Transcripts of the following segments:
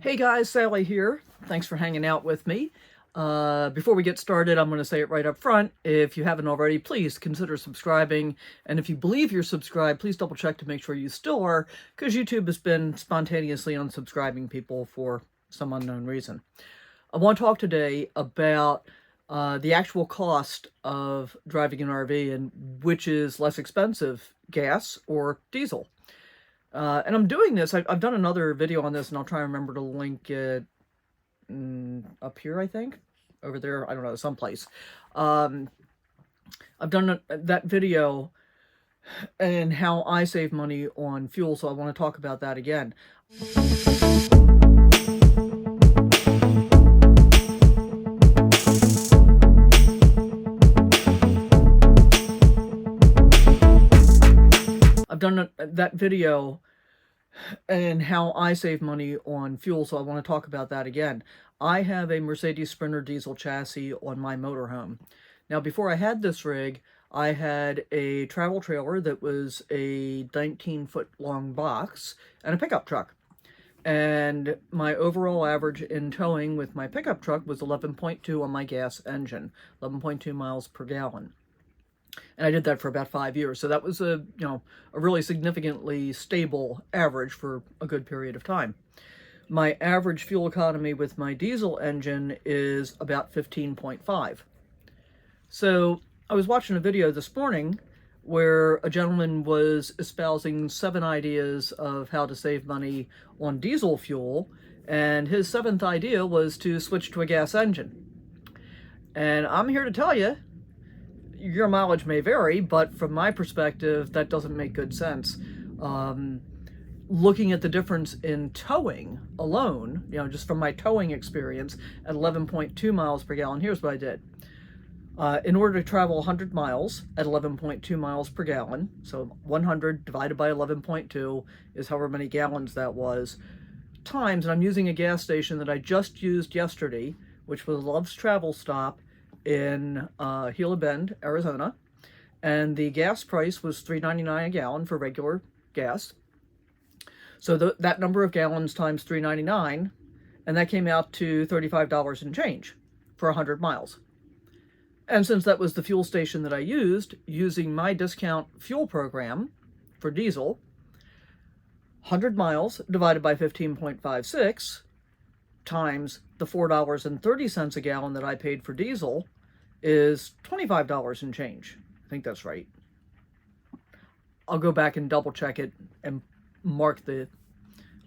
Hey guys, Sally here. Thanks for hanging out with me. Before we get started, I'm going to say it right up front. If you haven't already, please consider subscribing. And if you believe you're subscribed, please double check to make sure you still are, because YouTube has been spontaneously unsubscribing people for some unknown reason. I want to talk today about the actual cost of driving an RV and which is less expensive, gas or diesel. And I'm doing this, I've done another video on this, and I'll try and remember to link it up here, I think. Over there, I don't know, someplace. I've done that video and how I save money on fuel, so I want to talk about that again. I've done that video and how I save money on fuel, so I want to talk about that again. I have a Mercedes Sprinter diesel chassis on my motorhome. Now, before I had this rig, I had a travel trailer that was a 19-foot long box and a pickup truck. And my overall average in towing with my pickup truck was 11.2 on my gas engine, 11.2 miles per gallon. And I did that for about 5 years. So that was a really significantly stable average for a good period of time. My average fuel economy with my diesel engine is about 15.5. So I was watching a video this morning where a gentleman was espousing 7 ideas of how to save money on diesel fuel, and his 7th idea was to switch to a gas engine. And I'm here to tell you, your mileage may vary, but from my perspective, that doesn't make good sense. Looking at the difference in towing alone, just from my towing experience at 11.2 miles per gallon, here's what I did. In order to travel 100 miles at 11.2 miles per gallon, so 100 divided by 11.2 is however many gallons that was, times, and I'm using a gas station that I just used yesterday, which was Love's Travel Stop in Gila Bend, Arizona, and the gas price was $3.99 a gallon for regular gas. So that number of gallons times $3.99, and that came out to $35 and change for 100 miles. And since that was the fuel station that I used, using my discount fuel program for diesel, 100 miles divided by 15.56 times the $4.30 a gallon that I paid for diesel is $25 and change. I think that's right. I'll go back and double check it and mark the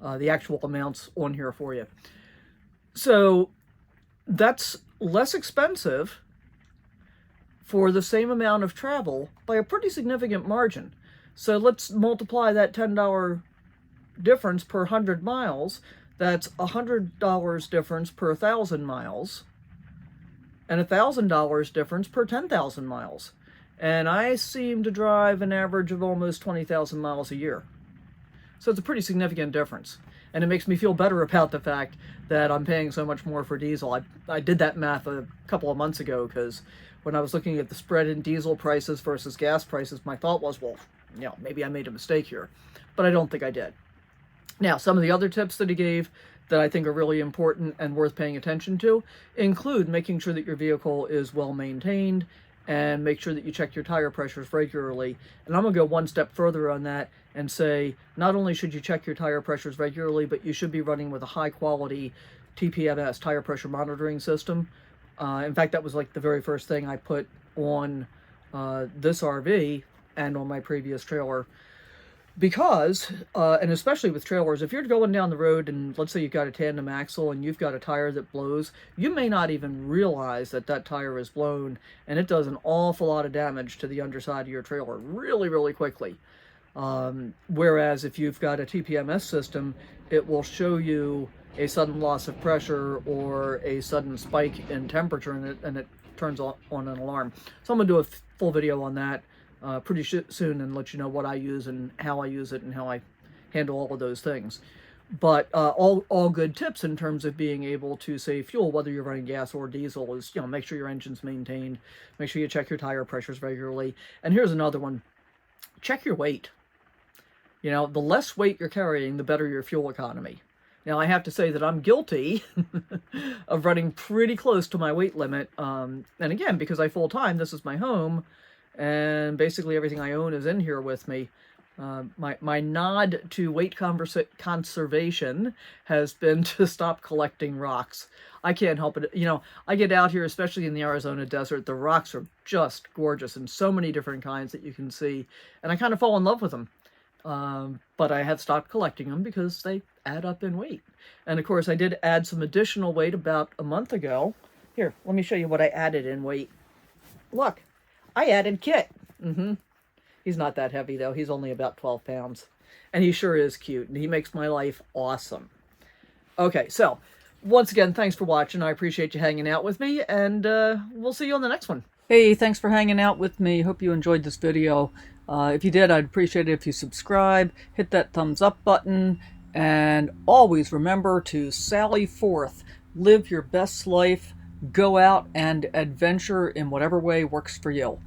actual amounts on here for you. So that's less expensive for the same amount of travel by a pretty significant margin. So let's multiply that $10 difference per 100 miles. That's $100 difference per 1,000 miles and $1,000 difference per 10,000 miles. And I seem to drive an average of almost 20,000 miles a year. So it's a pretty significant difference. And it makes me feel better about the fact that I'm paying so much more for diesel. I did that math a couple of months ago, because when I was looking at the spread in diesel prices versus gas prices, my thought was, well, maybe I made a mistake here. But I don't think I did. Now, some of the other tips that he gave that I think are really important and worth paying attention to include making sure that your vehicle is well maintained and make sure that you check your tire pressures regularly. And I'm going to go one step further on that and say, not only should you check your tire pressures regularly, but you should be running with a high quality TPMS, tire pressure monitoring system. In fact, that was like the very first thing I put on this RV and on my previous trailer. Because, and especially with trailers, if you're going down the road and let's say you've got a tandem axle and you've got a tire that blows, you may not even realize that that tire is blown, and it does an awful lot of damage to the underside of your trailer really, really quickly. Whereas if you've got a TPMS system, it will show you a sudden loss of pressure or a sudden spike in temperature, and it turns on an alarm. So I'm going to do a full video on that pretty soon and let you know what I use and how I use it and how I handle all of those things. But all good tips in terms of being able to save fuel, whether you're running gas or diesel, is make sure your engine's maintained, make sure you check your tire pressures regularly. And here's another one: check your weight. The less weight you're carrying, the better your fuel economy. Now, I have to say that I'm guilty of running pretty close to my weight limit. And again, because I full-time, this is my home, and basically everything I own is in here with me. My nod to weight conservation has been to stop collecting rocks. I can't help it. You know, I get out here, especially in the Arizona desert, the rocks are just gorgeous and so many different kinds that you can see. And I kind of fall in love with them. But I have stopped collecting them because they add up in weight. And of course, I did add some additional weight about a month ago. Here, let me show you what I added in weight. Look, I added Kit. He's not that heavy, though. He's only about 12 pounds. And he sure is cute, and he makes my life awesome. Okay, so once again, thanks for watching. I appreciate you hanging out with me, and we'll see you on the next one. Hey, thanks for hanging out with me. Hope you enjoyed this video. If you did, I'd appreciate it if you subscribe, hit that thumbs up button, and always remember to sally forth, live your best life, go out and adventure in whatever way works for you.